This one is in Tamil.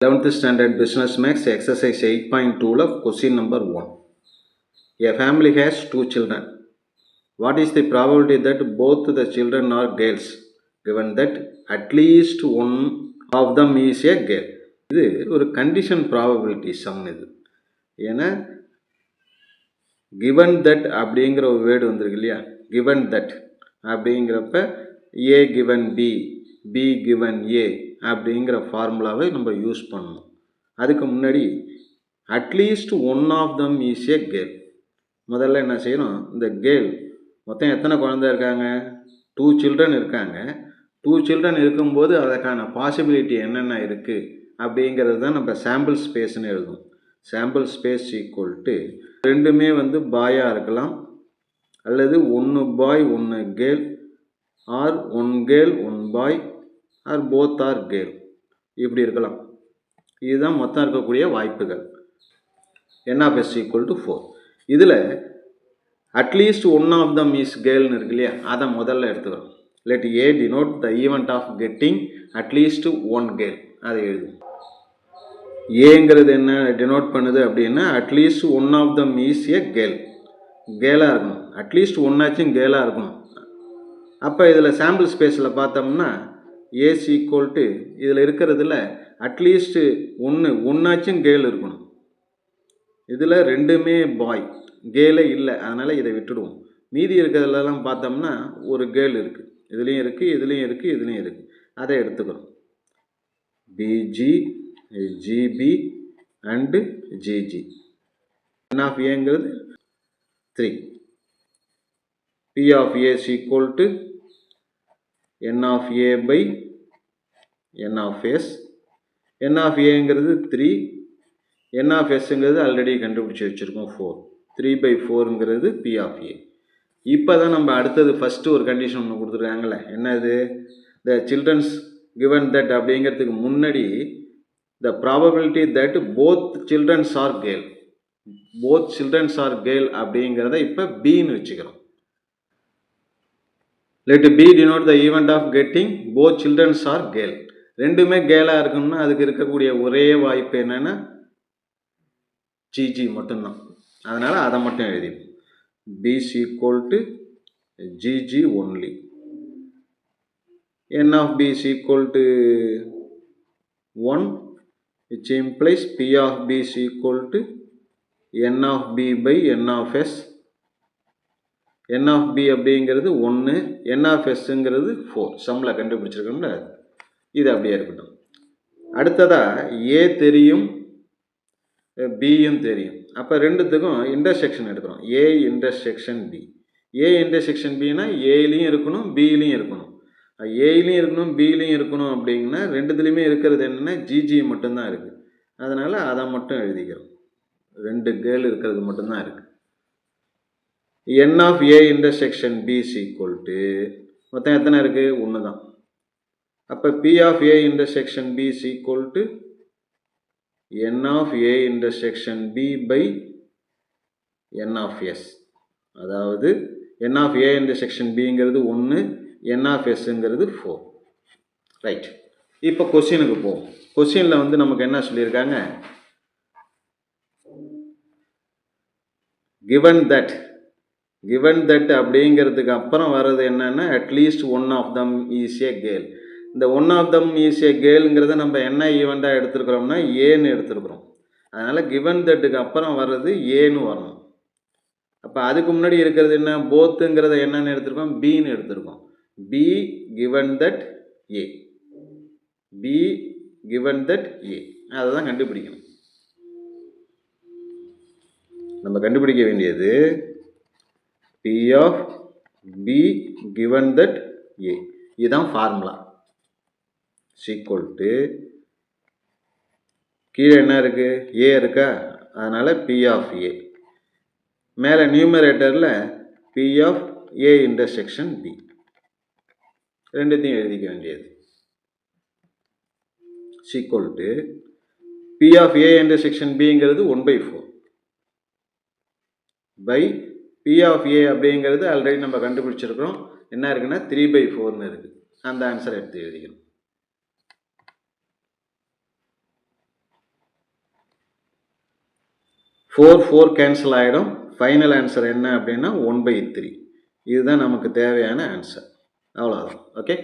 11th standard business max exercise 8.2 of question number 1. A family has 2 children. What is the probability that both the children are girls given that at least one of them is a girl? இது ஒரு condition probability sum இது. ஏன்னா given that அப்படிங்கிற ஒரு வேர்டு வந்திருக்கு இல்லையா, given that அப்படிங்கிறப்ப a given b, b given a அப்படிங்கிற ஃபார்முலாவை நம்ம யூஸ் பண்ணணும். அதுக்கு முன்னாடி at least one of them is a girl. முதல்ல என்ன செய்யணும், இந்த கேர்ள் மொத்தம் எத்தனை குழந்தை இருக்காங்க, 2 சில்ட்ரன் இருக்காங்க. 2 சில்ட்ரன் இருக்கும்போது அதற்கான பாசிபிலிட்டி என்னென்ன இருக்குது அப்படிங்கிறது தான் நம்ம சாம்பிள் ஸ்பேஸ்ன்னு எழுதும். சாம்பிள் ஸ்பேஸ் ஈக்குவல் டு ரெண்டுமே பாயாக இருக்கலாம், அல்லது 1 boy 1 girl, or 1 girl 1 boy, or both are girl, இப்படி இருக்கலாம். இதுதான் மொத்தம் இருக்கக்கூடிய வாய்ப்புகள். n of s equal to 4. இதில் at least one of them is கேர்ள்னு இருக்கு இல்லையா, அதை முதல்ல எடுத்துக்கிறோம். Let A denote the event of getting at least one girl, அதை எழுதும். ஏங்கிறது என்ன டினோட் பண்ணுது அப்படின்னா at least one of them is a girl, கேர்ளாக இருக்கணும். அட்லீஸ்ட் ஒன்னாச்சும் கேர்ளாக இருக்கணும். அப்போ இதில் சாம்பிள் ஸ்பேஸில் பார்த்தோம்னா ஏஸ் ஈக்குவல் டு இதில் இருக்கிறதுல அட்லீஸ்ட்டு ஒன்றாச்சும் கேர்ள் இருக்கணும். இதில் ரெண்டுமே பாய், கேர்ளே இல்லை, அதனால் இதை விட்டுடுவோம். மீதி இருக்கிறதுலலாம் பார்த்தோம்னா ஒரு கேர்ள் இருக்குது, இதுலேயும் இருக்குது, இதுலேயும் இருக்குது, இதுலேயும் இருக்குது, அதை எடுத்துக்கிறோம். BG, GB and GG. n of ஏங்கிறது 3. P of A is equal to n of A by n of S. n of ஏங்கிறது 3, n ஆஃப் எஸ்ங்கிறது ஆல்ரெடி கண்டுபிடிச்சி வச்சுருக்கோம் 4. 3/4ங்கிறது பி ஆஃப் ஏ. இப்போ தான் நம்ம அடுத்தது ஃபஸ்ட்டு ஒரு கண்டிஷன் ஒன்று கொடுத்துருக்காங்களே, என்னது, த சில்ட்ரன்ஸ் கிவன் தட் அப்படிங்கிறதுக்கு முன்னாடி the probability that both childrens are girl, both childrens are girl அப்படிங்கிறத இப்போ பின்னு வச்சுக்கிறோம். let b denote the event of getting both children are girl. ரெண்டுமே கேர்ளாக இருக்கணும்னா அதுக்கு இருக்கக்கூடிய ஒரே வாய்ப்பு என்னென்னா ஜிஜி மட்டும்தான். அதனால் அதை மட்டும் எழுதிடும். b is equal to gg only. n of b is equal to 1, which implies p of b is equal to n of b by n of s. n of b அப்படிங்கிறது 1, n of sங்கிறது 4. சம்மில் கண்டுபிடிச்சிருக்கோம்ல, இது அப்படியே இருக்கட்டும். அடுத்ததாக ஏ தெரியும், பியும் தெரியும். அப்போ ரெண்டுத்துக்கும் இன்டர்செக்ஷன் எடுக்கிறோம். A intersection B. A intersection பின்னா ஏலையும் இருக்கணும், பிலையும் இருக்கணும். ஏலையும் இருக்கணும், பிலையும் இருக்கணும் அப்படிங்கன்னா ரெண்டுத்துலேயுமே இருக்கிறது என்னென்னா ஜிஜி மட்டும்தான் இருக்குது. அதனால் அதை மட்டும் எழுதிக்கிறோம். 2 கேர்ள் இருக்கிறது மட்டும்தான் இருக்குது. n of a intersection b is equal to மொத்தம் எத்தனை இருக்குது, 1 தான். அப்போ p of a intersection b is equal to n of a intersection b by n of s. அதாவது n of a intersection bங்கிறது 1, n of sங்கிறது 4. Right. இப்போ கொஸ்டினுக்கு போவோம். கொஸ்டினில் நமக்கு என்ன சொல்லியிருக்காங்க, given that அப்படிங்கிறதுக்கு அப்புறம் வர்றது என்னென்னா at least one of them is a girl. இந்த one of them is a கேர்ளுங்கிறத நம்ம என்ன ஈவெண்ட்டாக எடுத்துருக்குறோம்னா ஏன்னு எடுத்துருக்குறோம். அதனால் given thatக்கு அப்புறம் வர்றது ஏன்னு வரணும். அப்போ அதுக்கு முன்னாடி இருக்கிறது என்ன, போத்துங்கிறத என்னென்னு எடுத்துருக்கோம், பின்னு எடுத்துருக்கோம். B given that A, B given that A, அதை தான் கண்டுபிடிக்கணும். நம்ம கண்டுபிடிக்க வேண்டியது P of B given that A. இதுதான் ஃபார்முலா. equal to கீழே என்ன இருக்குது, A இருக்கா, அதனால் P of A. மேலே நியூமரேட்டரில் P of A intersection B. ரெண்டுத்தையும் எழுதிக்க வேண்டியது. equal to P of A intersection Bங்கிறது 1/4 by P of A அப்படிங்கிறது ஆல்ரெடி நம்ம கண்டுபிடிச்சிருக்கிறோம். என்ன இருக்குன்னா 3/4ன்னு இருக்குது. அந்த ஆன்சர் எடுத்து எழுதிக்கணும். ஃபோர் ஃபோர் கேன்சல் ஆகிடும். ஃபைனல் ஆன்சர் என்ன அப்படின்னா 1/3. இதுதான் நமக்கு தேவையான ஆன்சர். அவ்வளோதான். ஓகே.